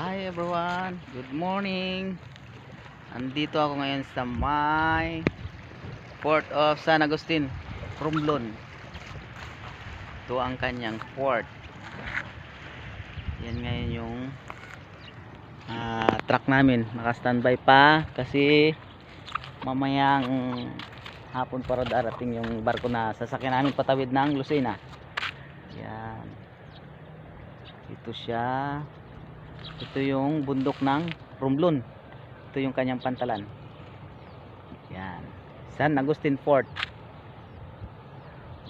Hi everyone, good morning. Andito ako ngayon sa may Port of San Agustin, Romblon. Ito ang kanyang port. Yan ngayon yung truck namin. Naka-standby pa kasi mamayang hapon para darating yung barko na sasakyan namin patawid ng Lucena. Yan. Ito siya. Ito yung bundok ng Romblon. Ito yung kanyang pantalan. Yan. San Agustin Fort.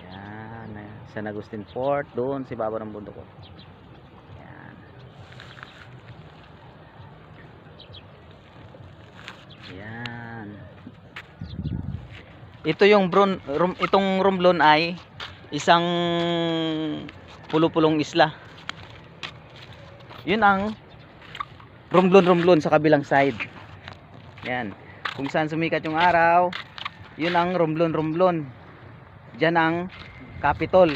Yan. San Agustin Fort. Doon si baba ng bundok ko. Yan. Yan. Ito yung itong Romblon ay isang pulo-pulong isla. Yun ang Romblon sa kabilang side. Yan. Kung saan sumikat yung araw, yun ang Romblon. Diyan ang Capitol.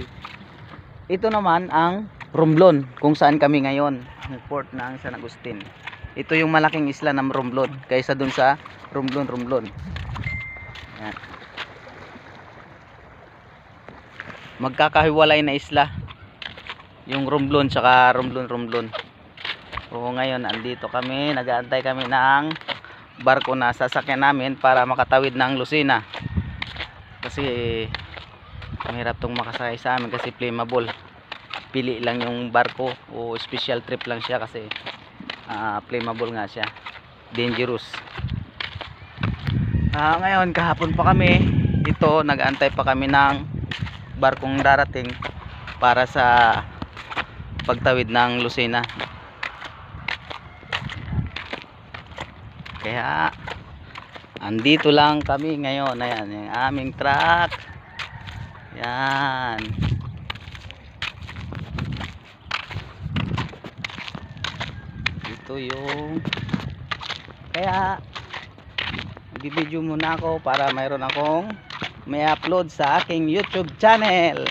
Ito naman ang Romblon, kung saan kami ngayon, ang port ng San Agustin. Ito yung malaking isla ng Romblon kaysa dun sa Romblon. Yan. Magkakahiwalay na isla yung Romblon saka Romblon. So ngayon andito kami, nag-aantay kami ng barko na sasakyan namin para makatawid ng Lucena. Kasi mahirap tong makasakay sa amin kasi flammable. Pili lang yung barko o special trip lang siya kasi flammable nga siya. Dangerous. Ngayon kahapon pa kami ito, nag-aantay pa kami ng barkong darating para sa pagtawid ng Lucena. Kaya andito lang kami ngayon. Ayan yung aming truck. Yan. Ito yung kaya bibidyo muna ako para mayroon akong may upload sa aking YouTube channel.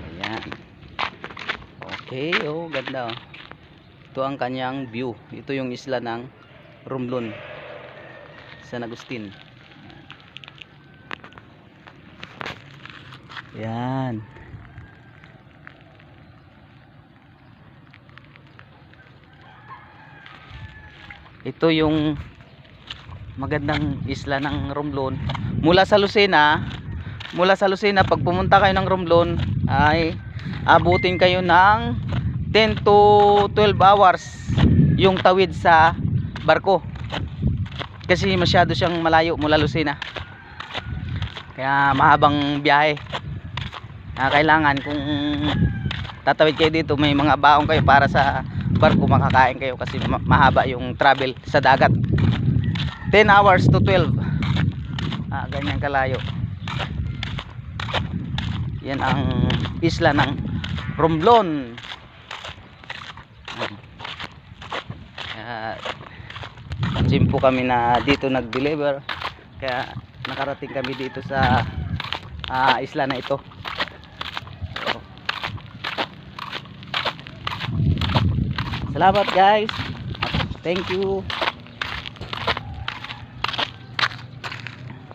Ayan. Okay, oh ganda oh. Ito ang kanyang view. Ito yung isla ng Romblon, San Agustin. Yan. Ito yung magandang isla ng Romblon. Mula sa Lucena pag pumunta kayo ng Romblon ay abutin kayo ng 10 to 12 hours yung tawid sa barko kasi masyado siyang malayo mula Lucena, kaya mahabang biyahe. Kailangan kung tatawid kayo dito may mga baong kayo para sa barko, makakain kayo kasi mahaba yung travel sa dagat, 10 hours to 12. Ganyan kalayo. Yan ang isla ng Romblon. Simpo kami na dito nag-deliver kaya nakarating kami dito sa isla na ito. Salamat guys, thank you.